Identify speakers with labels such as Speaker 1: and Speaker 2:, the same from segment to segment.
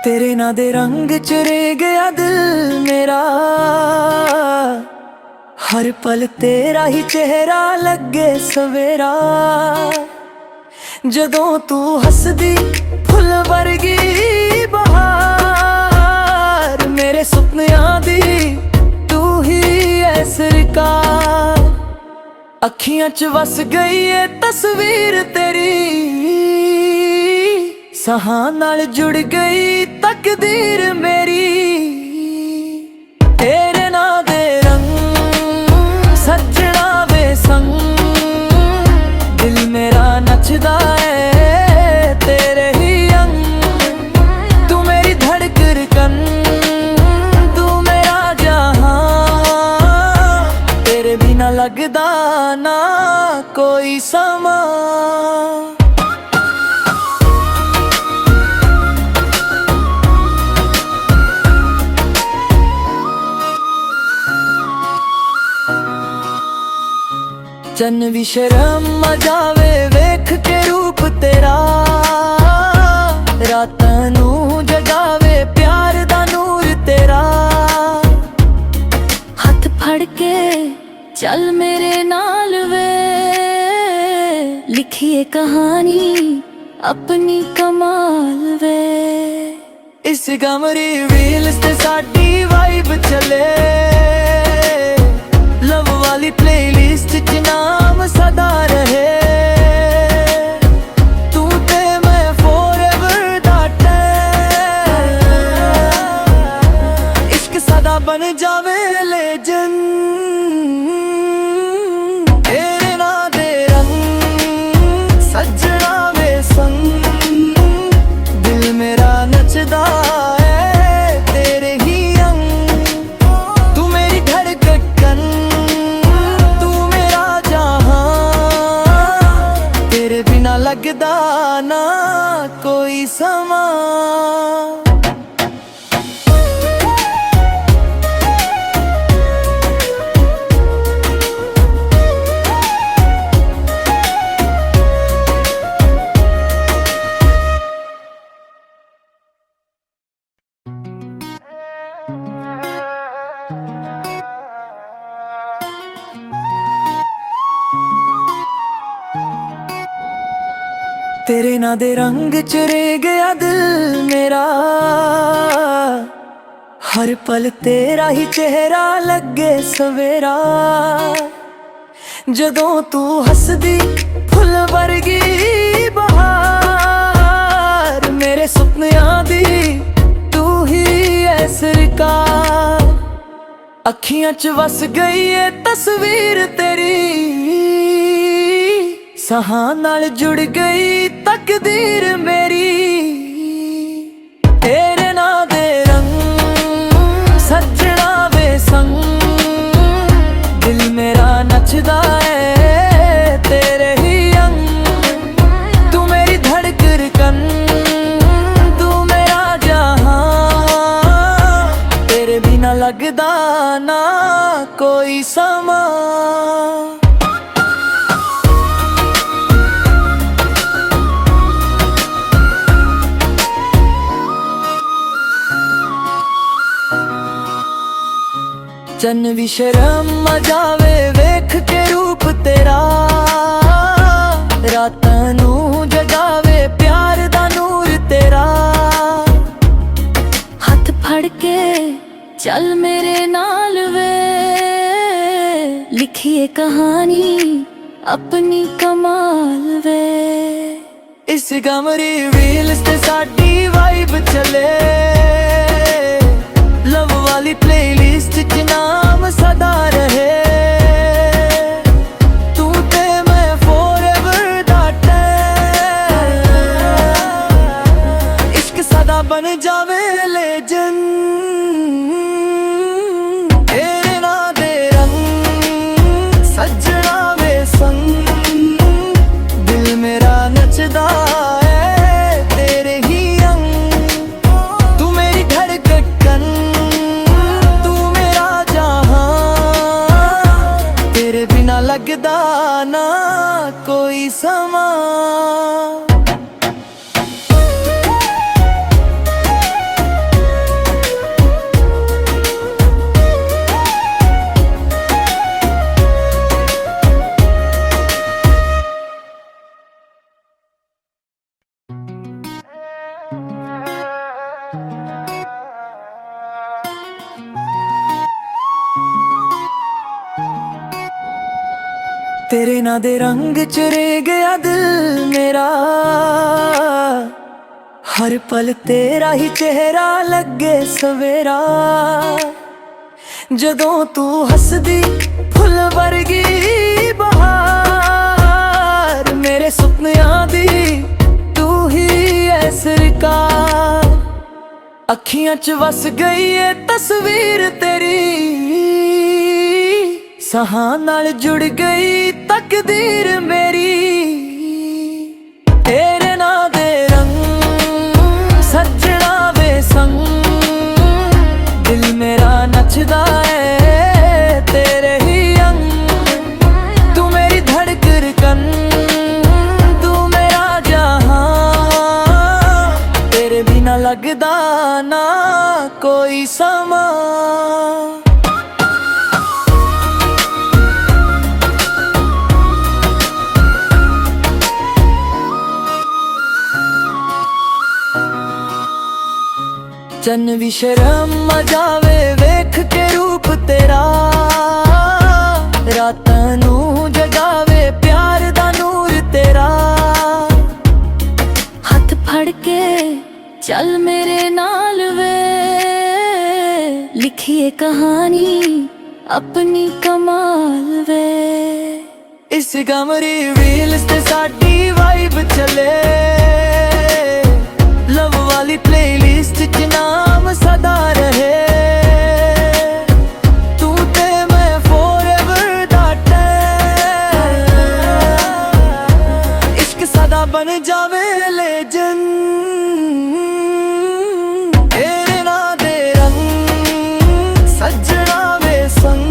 Speaker 1: तेरे ना दे रंग चुरे गया दिल मेरा, हर पल तेरा ही चेहरा लगे सवेरा। जदों तू हसदी फुल वर्गी बहार, मेरे सुपनियां दी तू ही है सरकार। अखियां च वस गई है तस्वीर तेरी, साहां नाल जुड़ गई तकदीर मेरी। तेरे ना दे रंग सजना वे संग, दिल मेरा नचदा है तेरे ही अंग। तू मेरी धड़कन तू मेरा जहां, तेरे बिना लगदा ना कोई समा। चन भी शर्म आ जावे वेख के रूप तेरा, रातां नू जगावे प्यार दा नूर तेरा।
Speaker 2: हथ फड़ के चल मेरे नाल वे, लिखिए कहानी अपनी कमाल वे।
Speaker 1: इस गमरी रील्स ते साडी वाइब चले, लव वाली प्लेलिस्ट च नाम सदा रहे। तू ते मैं forever दा टैग, इश्क सदा बन जावे लेजेंड। तेरे ना दे रंग सजना वे संग, दिल मेरा नचदा है तेरे ही अंग। तू मेरी धड़कन तू मेरा जहां, तेरे बिना लगदा ना कोई समा। तेरे ना दे रंग चुरे गया दिल मेरा, हर पल तेरा ही चेहरा लगे सवेरा। जदों तू हसदी फुल वर्गी बहार, मेरे सुपनियां दी तू ही है सरकार। अखियां च वस गई है तस्वीर तेरी, साहां नाल जुड़ गई तकदीर मेरी। तेरे ना दे रंग सजना वे संग, दिल मेरा नचदा है तेरे ही अंग। तू मेरी धड़कन तू मेरा जहां, तेरे बिना लगदा ना कोई समा। चन भी शर्म आ जावे वेख के रूप तेरा, रातां नू जगावे प्यार दा नूर तेरा।
Speaker 2: हथ फड़ के चल मेरे नाल वे, लिखिए कहानी अपनी कमाल वे।
Speaker 1: इस गमरी रील्स ते साडी वाइब चले, लव वाली प्लेलिस्ट च नाम सदा रहे। तू ते मैं forever दा टैग, इश्क सदा बन जावे लेजेंड। तेरे ना दे रंग सजना वे संग, दिल मेरा नचदा है तेरे ही अंग। तू मेरी धड़कन तू मेरा जहां, तेरे बिना लगदा ना कोई समा। तेरे ना दे रंग च रे गया दिल मेरा, हर पल तेरा ही चेहरा लगे सवेरा। जदों तू हसदी फुल वर्गी बहार, मेरे सुपनियां दी तू ही है सरकार। अखियां च वस गई है तस्वीर तेरी, साहां नाल जुड़ गई तकदीर मेरी। तेरे ना दे रंग सजना वे संग, दिल मेरा नचदा है तेरे ही अंग। तू मेरी धड़कन तू मेरा जहां, तेरे बिना लगदा ना कोई समा। चन भी शर्म आ जावे वेख के रूप तेरा, रातां नू जगावे प्यार दा नूर तेरा।
Speaker 2: हथ फड़ के चल मेरे नाल वे, लिखिए कहानी अपनी कमाल वे।
Speaker 1: इस गमरी रील्स ते साडी वाइब चले, लव वाली प्लेलिस्ट च नाम सदा रहे। तू ते मैं forever दा टैग, इश्क सदा बन जावे लेजेंड। तेरे ना दे रंग सजना वे संग,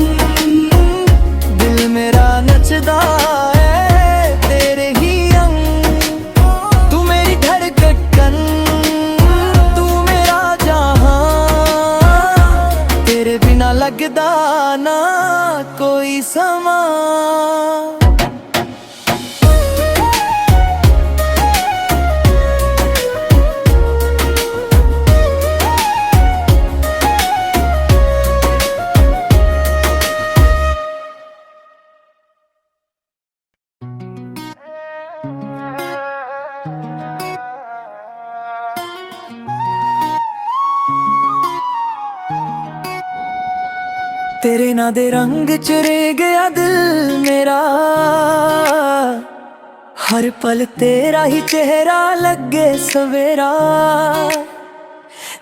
Speaker 1: दिल मेरा नचदा है तेरे ही अंग। तू मेरी धड़कन तू मेरा जहां, तेरे बिना लगदा ना कोई समा। तेरे ना दे रंग च रे गया दिल मेरा, हर पल तेरा ही चेहरा लगे सवेरा।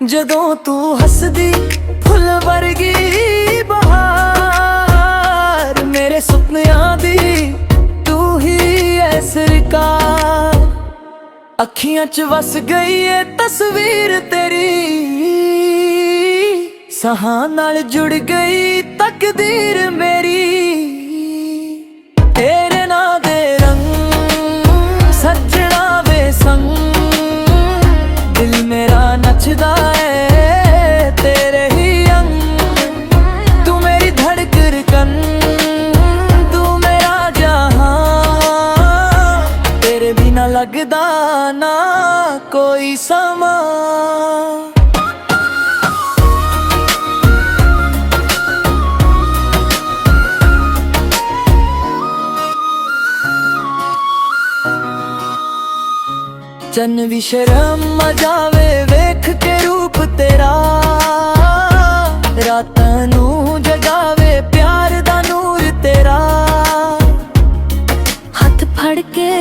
Speaker 1: जदों तू हसदी फुल वर्गी बहार, मेरे सुपनियां दी तू ही है सरकार। अखियां च वस गई है तस्वीर तेरी, साहां नाल जुड़ गई तकदीर मेरी। तेरे ना दे रंग सजना वे संग, दिल मेरा नचदा है तेरे ही अंग। तू मेरी धड़कन तू मेरा जहां, तेरे बिना लगदा ना कोई समा। चन भी शर्म आ जावे वेख के रूप तेरा, रातां नू जगावे प्यार दा नूर तेरा।
Speaker 2: हथ फड़ के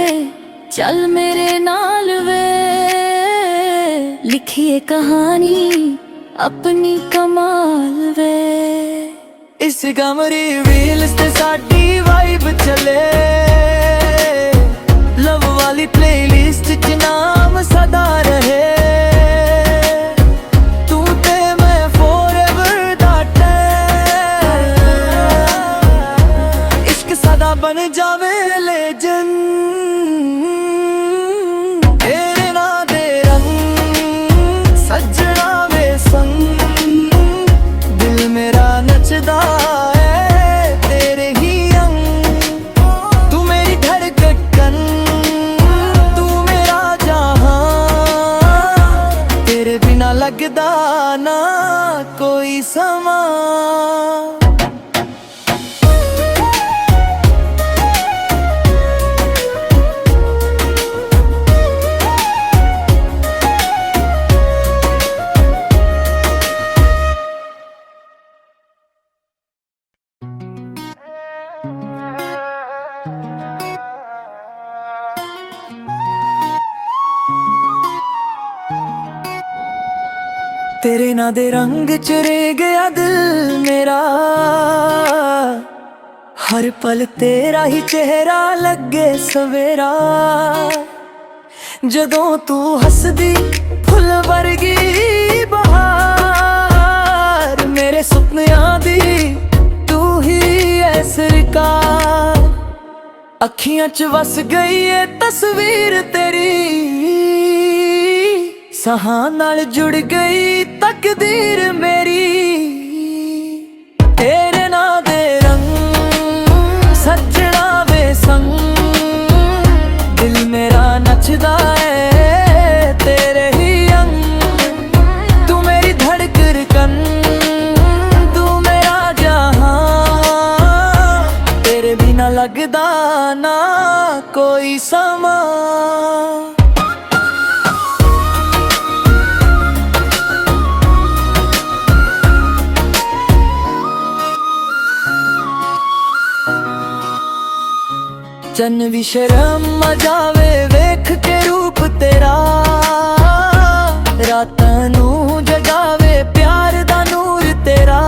Speaker 2: चल मेरे नाल वे, लिखिए कहानी अपनी कमाल वे।
Speaker 1: इस गमरी रील्स ते साडी वाइब चले, लव वाली प्लेलिस्ट च नाम सदा रहे। तू ते मैं forever दा टैग, इश्क सदा बन जावे लेजेंड। तेरे ना दे रंग सजना वे संग, दिल मेरा नचदा है तेरे ही अंग। तू मेरी धड़कन तू मेरा जहां, तेरे बिना लगदा ना कोई समा। तेरे ना दे रंग च रे गया दिल मेरा, हर पल तेरा ही चेहरा लगे सवेरा। जदों तू हसदी फुल वर्गी बहार, मेरे सुपनियां दी तू ही है सरकार। अखियां च वस गई है तस्वीर तेरी, साहां नाल जुड़ गई तकदीर मेरी। तेरे ना दे रंग सजना वे संग, दिल मेरा नचदा है तेरे ही अंग। तू मेरी धड़कन तू मेरा जहां, तेरे बिना लगदा ना कोई समा। चन्न भी शर्म आ जावे वेख के रूप तेरा, रातां नू जगावे प्यार दा नूर तेरा।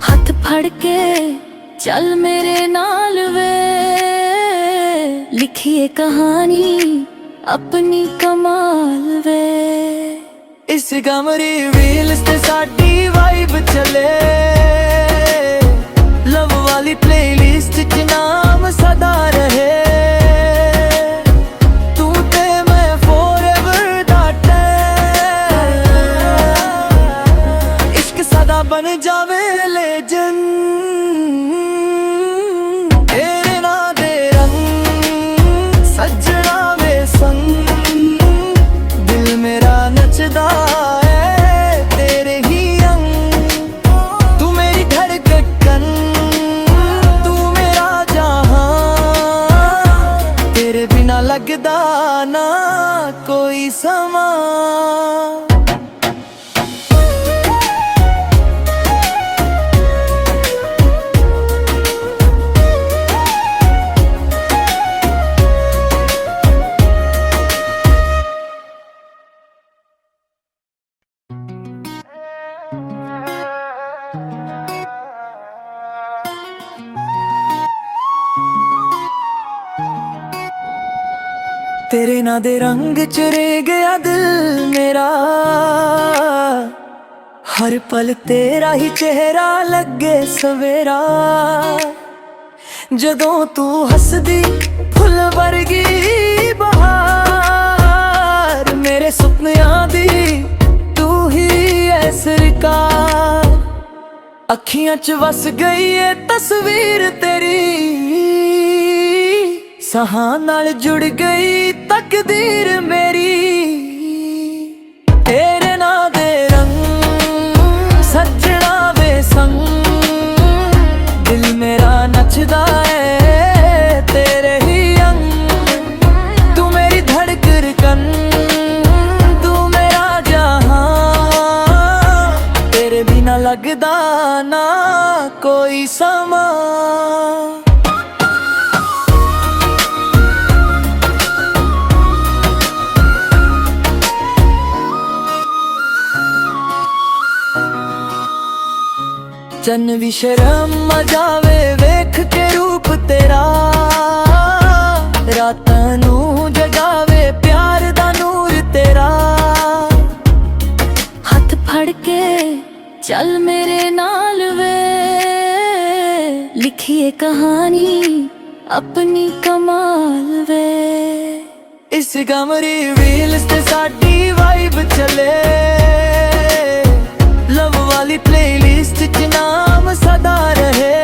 Speaker 2: हथ फड़ के चल मेरे नाल वे, लिखिए कहानी अपनी कमाल वे।
Speaker 1: इस गमरी रील्स ते साडी वाइब चले, लव वाली प्लेलिस्ट च नाम सदा रहे। तू ते मैं forever दा टैग, इश्क सदा बन जावे लेजेंड। तेरे ना दे रंग सजना वे संग, दिल मेरा नचदा है तेरे ही अंग। तू मेरी धड़कन तू मेरा जहां, तेरे बिना लगदा ना कोई समा। तेरे ना दे रंग च रे गया दिल मेरा, हर पल तेरा ही चेहरा लगे सवेरा। जदों तू हसदी फुल वर्गी बहार, मेरे सुपनियां दी तू ही है सरकार। अखियां च वस गई है तस्वीर तेरी, साहां नाल जुड़ गई तकदीर मेरी। तेरे ना दे रंग सजना वे संग, दिल मेरा नचदा है तेरे ही अंग। तू मेरी धड़कन तू मेरा जहां, तेरे बिना लगदा ना कोई समा। चन्न भी शर्म आ जावे वेख के रूप तेरा, रातां नू जगावे प्यार दा नूर तेरा।
Speaker 2: हथ फड़ के चल मेरे नाल वे, लिखिए कहानी अपनी कमाल वे।
Speaker 1: इस गमरी रील्स ते साडी वाइब चले, लव वाली प्लेलिस्ट च नाम सदा रहे।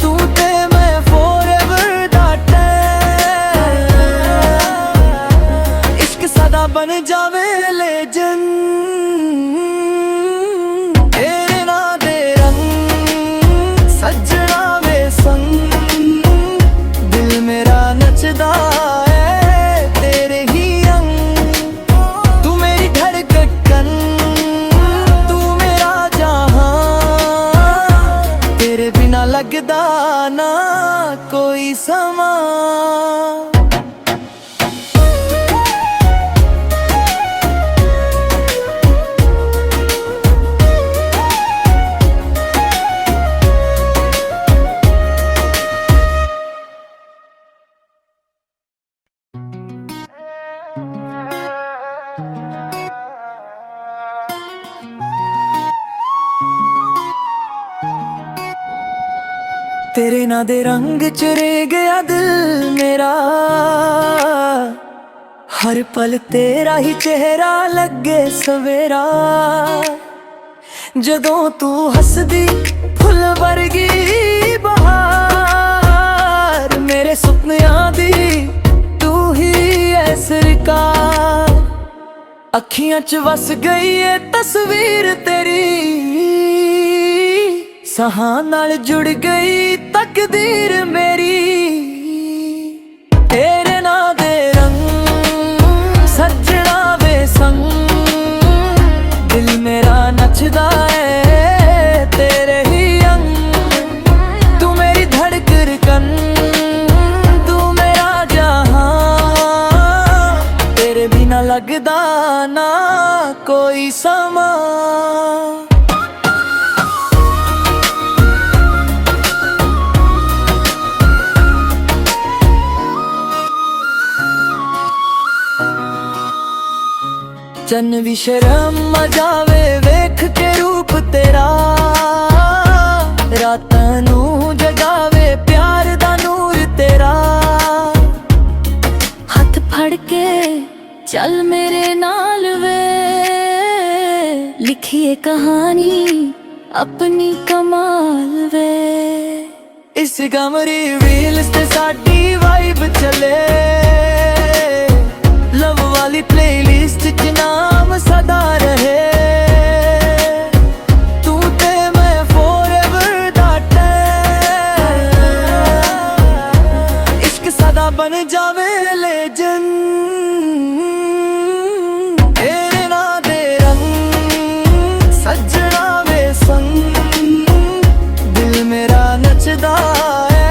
Speaker 1: तू ते मैं forever दा टैग, इश्क सदा बन जावे लेजेंड। तेरे ना दे रंग सजना वे संग, दिल मेरा नचदा है तेरे ही अंग। तू मेरी धड़कन तू मेरा जहां, तेरे बिना लगदा ना कोई समा। तेरे ना दे रंग च रे गया दिल मेरा, हर पल तेरा ही चेहरा लगे सवेरा। जदों तू हसदी फुल वर्गी बहार, मेरे सुपनियां दी तू ही है सरकार। अखियां च वस गई है तस्वीर तेरी, साहां नाल जुड़ गई तकदीर मेरी। तेरे ना दे रंग सजना वे संग, दिल मेरा नचदा है तेरे ही अंग। तू मेरी धड़कन तू मेरा जहां, तेरे बिना लगदा ना कोई समा। चन भी शर्म आ जावे वेख के रूप तेरा, रातां नू जगावे प्यार दा नूर तेरा।
Speaker 2: हथ फड़ के चल मेरे नाल वे, लिखिए कहानी अपनी कमाल वे।
Speaker 1: इस गमरी रील्स ते साडी वाइब चले, लव वाली प्लेलिस्ट च नाम सदा रहे। तू ते मैं forever दा टैग, इश्क सदा बन जावे लेजेंड। तेरे ना दे रंग सजना वे संग, दिल मेरा नचदा है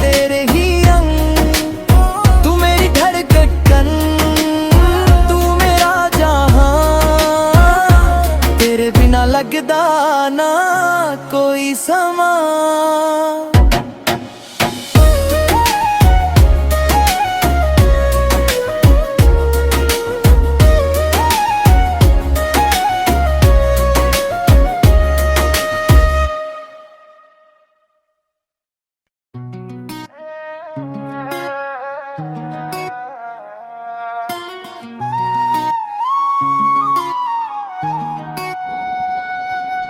Speaker 1: तेरे ही अंग। तू मेरी धड़कन तू मेरा जहां, तेरे बिना लगदा ना कोई समा।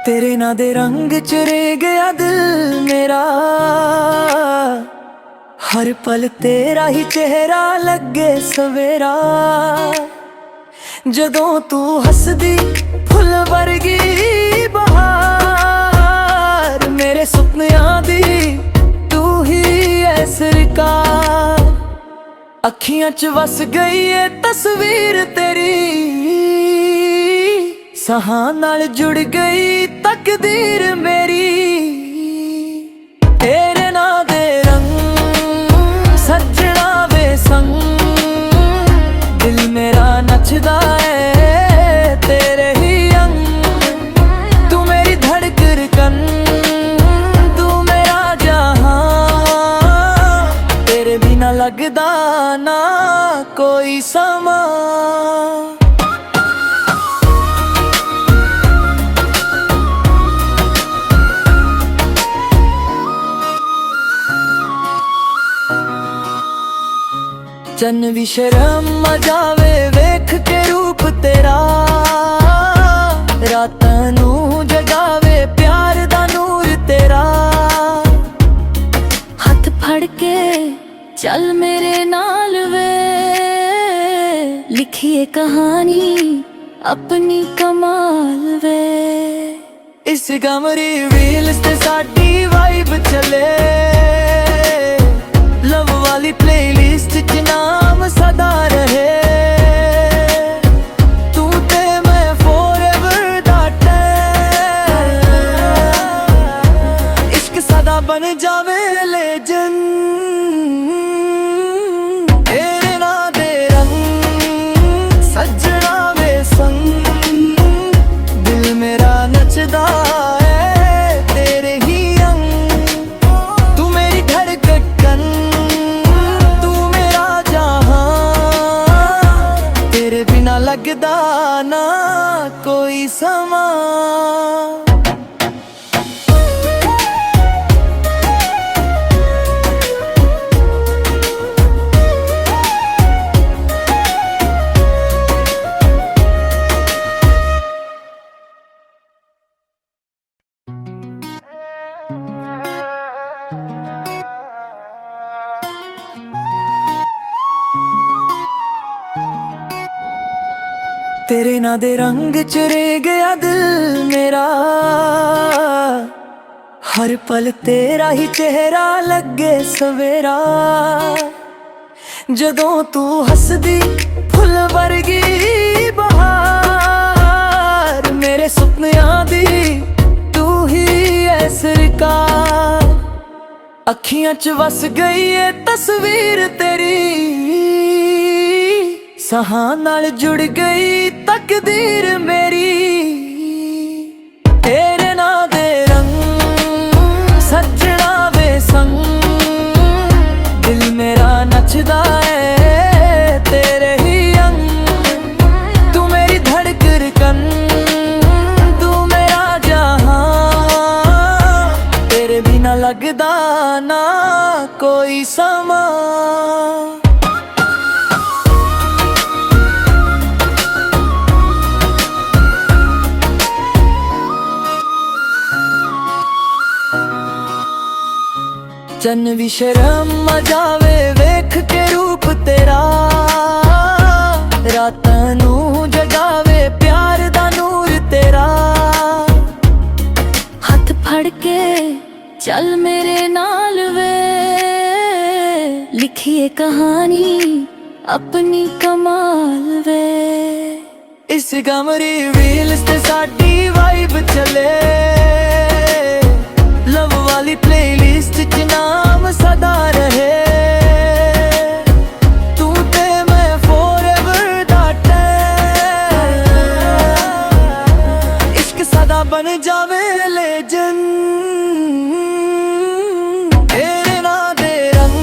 Speaker 1: तेरे ना दे रंग च रे गया दिल मेरा, हर पल तेरा ही चेहरा लगे सवेरा। जदों तू हसदी फुल वर्गी बहार, मेरे सुपनियां दी तू ही है सरकार। अखियां च वस गई है तस्वीर तेरी, साहां नाल जुड़ गई तकदीर मेरी। तेरे ना दे रंग सजना वे संग, दिल मेरा नचदा है तेरे ही अंग। तू मेरी धड़कन तू मेरा जहां, तेरे बिना लगदा ना कोई समा। चन भी शर्म आ जावे वेख के रूप तेरा, रातां नू जगावे प्यार दा नूर तेरा।
Speaker 2: हथ फड़ के चल मेरे नाल वे, लिखिए कहानी अपनी कमाल वे।
Speaker 1: इस गमरी रील्स ते साडी वाइब चले, लव वाली प्लेलिस्ट च नाम सदा रहे। तू ते मैं forever दा टैग, इश्क सदा बन जावे लेजेंड। तेरे ना दे रंग सजना वे संग, दिल मेरा नचदा है तेरे ही अंग। तू मेरी धड़कन तू मेरा जहां, तेरे बिना लगदा ना कोई समा। तेरे ना दे रंग च रे गया दिल मेरा, हर पल तेरा ही चेहरा लगे सवेरा। जदों तू हसदी फुल वर्गी बहार, मेरे सुपनियां दी तू ही है सरकार। अखियां च वस गई है तस्वीर तेरी, साहां नाल जुड़ गई तकदीर मेरी। तेरे ना दे रंग सजना वे संग, दिल मेरा नचदा है तेरे ही अंग। तू मेरी धड़कन तू मेरा जहां, तेरे बिना लगदा ना कोई समा। चन भी शर्म आ जावे वेख के रूप तेरा, रातां नू जगावे प्यार दा नूर तेरा।
Speaker 2: हथ फड़ के चल मेरे नाल वे, लिखिए कहानी अपनी कमाल वे।
Speaker 1: इस गमरी व्हील्स ते साडी वाइब चले, लव वाली प्लेलिस्ट च नाम सदा रहे। तू ते मैं forever दा टैग, इश्क सदा बन जावे लेजेंड। तेरे ना दे रंग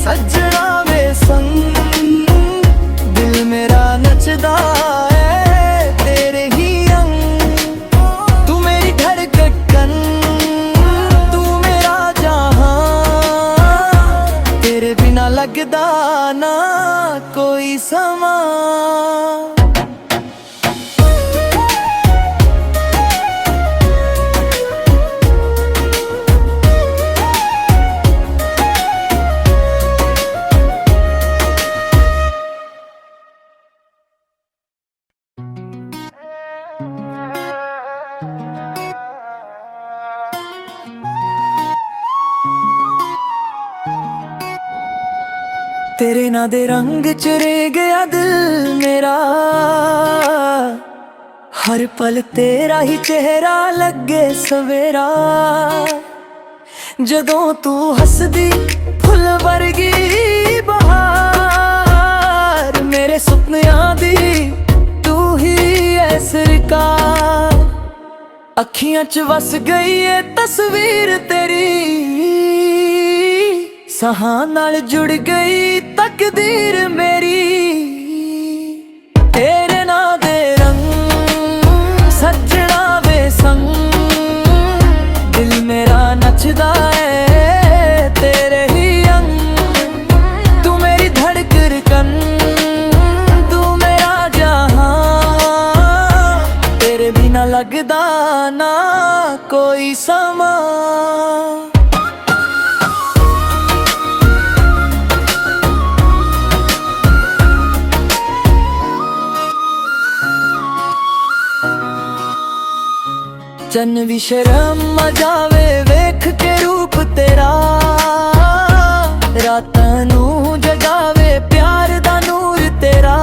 Speaker 1: सजना वे संग, दिल मेरा नचदा है तेरे ही अंग। तू मेरी धड़कन तू मेरा जहां, तेरे बिना लगदा ना कोई समा। तेरे ना दे रंग च रे गया दिल मेरा, हर पल तेरा ही चेहरा लगे सवेरा। जदों तू हसदी फुल वर्गी बहार, मेरे सुपनियां दी तू ही है सरकार। अखियां च वस गई है तस्वीर तेरी, साहां नाल जुड़ गई तकदीर मेरी। तेरे ना दे रंग सजना वे संग, दिल मेरा नचदा है तेरे ही अंग। तू मेरी धड़कन तू मेरा जहां, तेरे बिना लगदा ना कोई समा। चन भी शर्म आ जावे वेख के रूप तेरा, रातां नू जगावे प्यार दा नूर तेरा।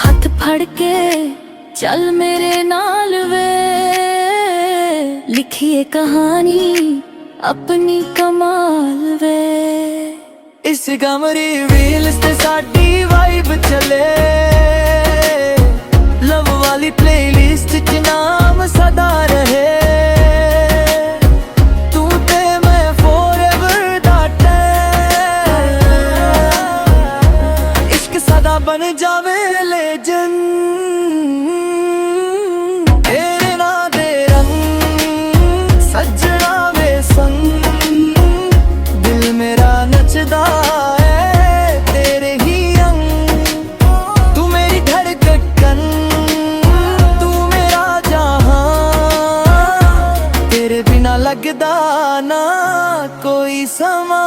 Speaker 2: हथ फड़ के चल मेरे नाल वे, लिखिए कहानी अपनी कमाल वे।
Speaker 1: इस गमरी व्हील्स ते साडी वाइब चले, लव वाली प्लेलिस्ट च नाम सदा रहे। तू ते मैं forever दा टैग, इश्क सदा बन जावे लेजेंड। तेरे ना दे रंग सजना वे संग, दिल मेरा नचदा है तेरे ही अंग। तू मेरी धड़कन तू मेरा जहां, तेरे बिना लगदा ना कोई समा।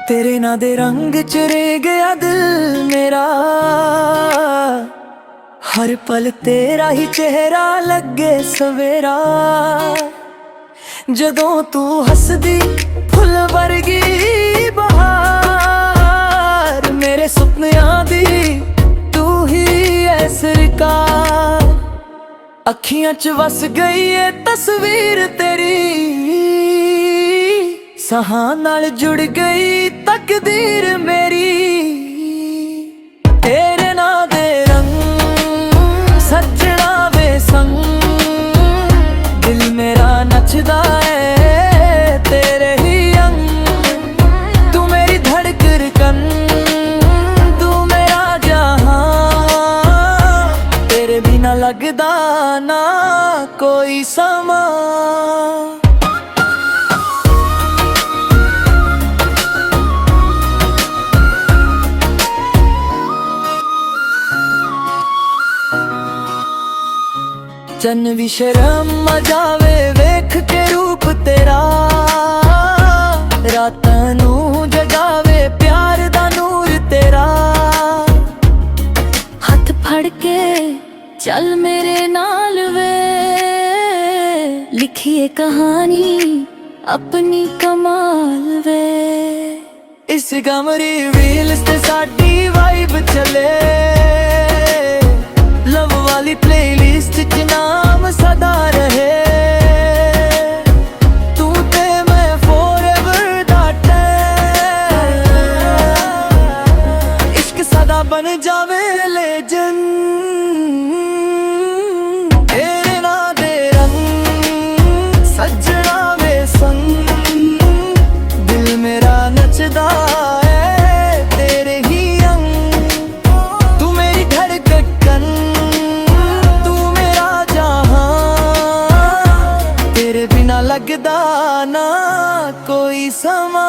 Speaker 1: तेरे ना दे रंग च रे गया दिल मेरा, हर पल तेरा ही चेहरा लगे सवेरा। जदों तू हसदी फुल वर्गी बहार, मेरे सुपनियां दी तू ही ऐ सरकार। अखियां च वस गई है तस्वीर तेरी, साहां नाल जुड़ गई तकदीर मेरी। तेरे ना दे रंग सजना वे संग, दिल मेरा नचदा है तेरे ही अंग। तू मेरी धड़कन तू मेरा जहां, तेरे बिना लगदा ना कोई समा। चन भी शर्म आ जावे वेख के रूप तेरा, रातां नू जगावे प्यार दा नूर तेरा।
Speaker 2: हथ फड़ के चल मेरे नाल वे, लिखिए कहानी अपनी कमाल वे।
Speaker 1: इस गमरी रील्स ते साडी वाइब चले, लव वाली प्लेलिस्ट च नाम सदा रहे। तू ते मैं forever दा टैग, इश्क सदा बन जावे लेजेंड। तेरे ना दे रंग सजना वे संग, दिल मेरा नचदा है तेरे ही अंग। तू मेरी धड़कन तू मेरा जहां, तेरे बिना लगदा ना कोई समा।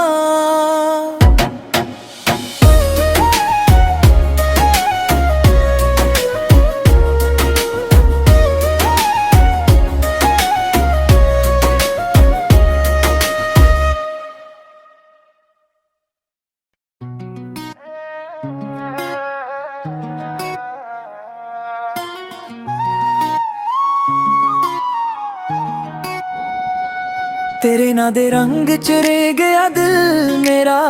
Speaker 1: तेरे ना दे रंग च रे गया दिल मेरा,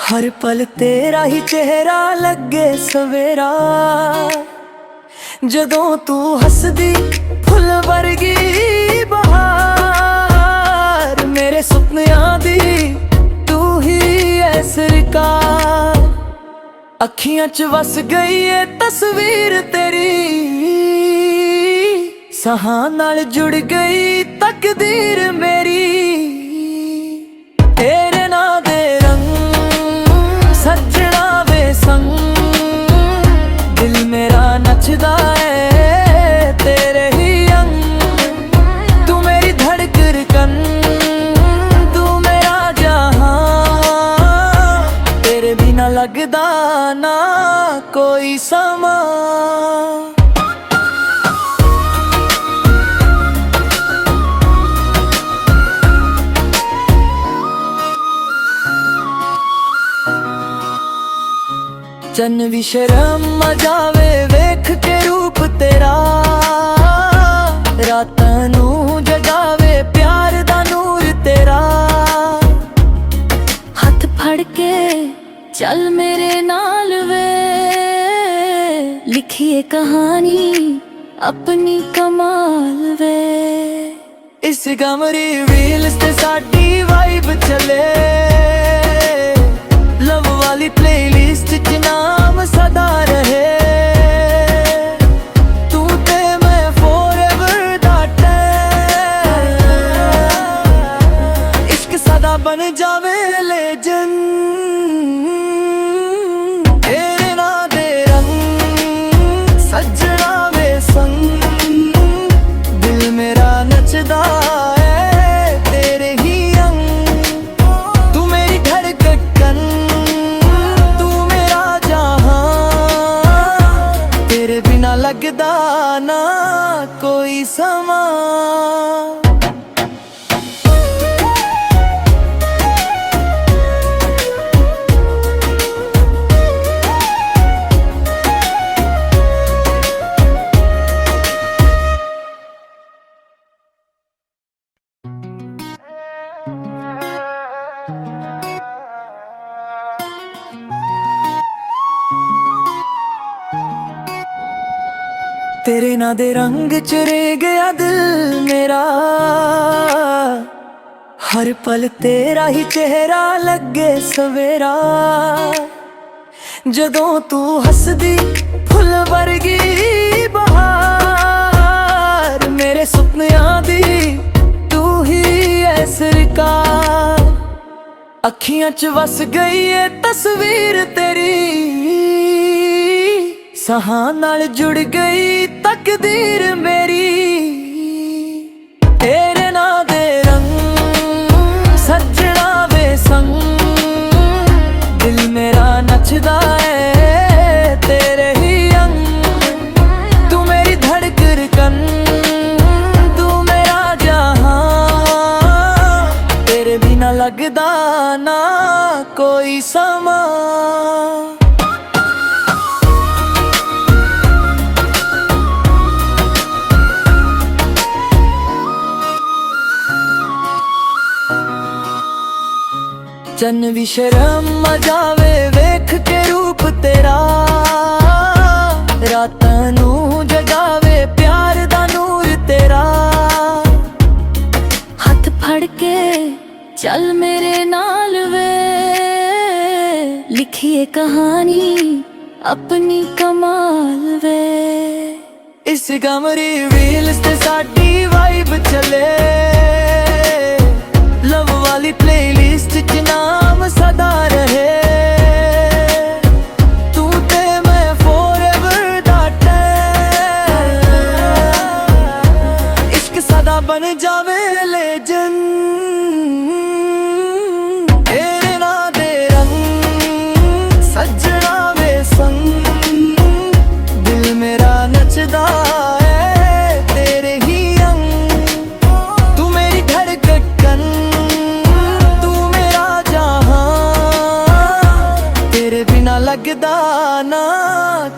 Speaker 1: हर पल तेरा ही चेहरा लगे सवेरा। जदों तू हसदी फुल वर्गी बहार, मेरे सुपनियां दी तू ही ऐ सरकार। अखियां च वस गई है तस्वीर तेरी, साहां नाल जुड़ गई तकदीर मेरी। तेरे ना दे रंग सजना वे संग, दिल मेरा नचदा है तेरे ही अंग। तू मेरी धड़कन तू मेरा जहां, तेरे बिना लगदा ना कोई समा। चन भी शर्म आ जावे वेख के रूप तेरा, रातां नू जगावे प्यार दा नूर तेरा।
Speaker 2: हथ फड़ के चल मेरे नाल वे, लिखिए कहानी अपनी कमाल वे।
Speaker 1: इस गमरी रील्स ते साडी वाइब चले, लव वाली प्लेलिस्ट च नाम सदा रहे। तू ते मैं forever दा टैग, इश्क सदा बन जावे लेजेंड। तेरे ना दे रंग सजना वे संग, दिल मेरा नचदा है तेरे ही अंग। तू मेरी धड़कन तू मेरा जहां, तेरे बिना लगदा ना कोई समा। तेरे ना दे रंग च रे गया दिल मेरा, हर पल तेरा ही चेहरा लगे सवेरा। जदों तू हसदी फुल वर्गी बहार, मेरे सुपनियां दी तू ही है सरकार। अखियां च वस गई है तस्वीर तेरी, साहां नाल जुड़ गई तकदीर मेरी। तेरे ना दे रंग सजना वे संग, दिल मेरा नचदा है तेरे ही अंग। तू मेरी धड़कन तू मेरा जहां, तेरे बिना लगदा ना कोई समा। चन भी शर्म आ जावे वेख के रूप तेरा, रातां नू जगावे प्यार दा नूर तेरा।
Speaker 2: हथ फड़ के चल मेरे नाल वे, लिखिए कहानी अपनी कमाल वे।
Speaker 1: इस गमरी व्हील्स ते साडी वाइब चले, लव वाली प्लेलिस्ट च नाम सदा रहे। तू ते मैं forever दा टैग, इश्क सदा बन जावे लेजेंड। तेरे ना दे रंग सजना वे संग, दिल मेरा नचदा है तेरे ही अंग। तू मेरी धड़कन तू मेरा जहां, तेरे बिना लगदा ना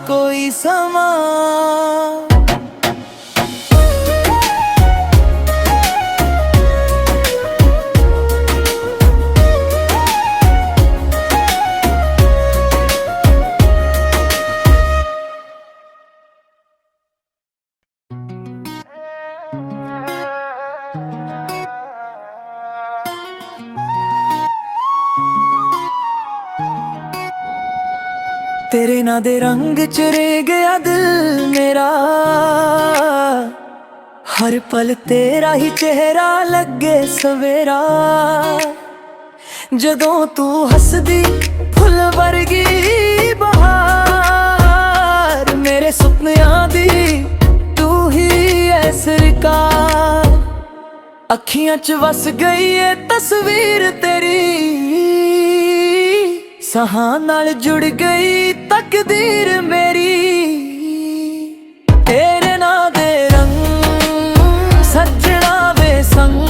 Speaker 1: कोई समा। तेरे ना दे रंग च रे गया दिल मेरा, हर पल तेरा ही चेहरा लगे सवेरा। जदों तू हसदी फुल वर्गी बहार, मेरे सुपनियां दी तू ही है सरकार। अखियां च वस गई है तस्वीर तेरी, साहां नाल जुड़ गई तकदीर मेरी। तेरे ना दे रंग सजना वे संग,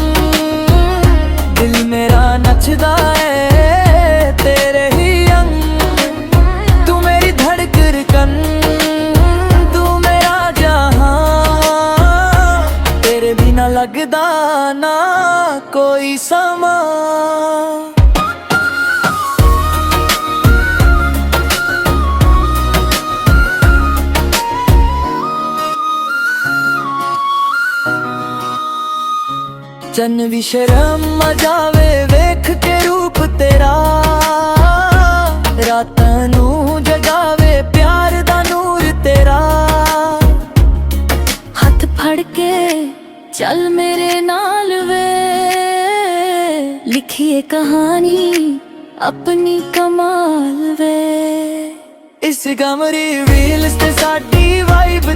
Speaker 1: दिल मेरा नचदा है तेरे ही अंग। तू मेरी धड़कन तू मेरा जहां, तेरे बिना लगदा ना कोई समा। चन भी शर्म आ जावे वेख के रूप तेरा, रातां नू जगावे प्यार दा नूर तेरा।
Speaker 2: हथ फड़ के चल मेरे नाल वे, लिखिए कहानी अपनी कमाल वे।
Speaker 1: इस गमरी व्हील्स ते साडी वाइब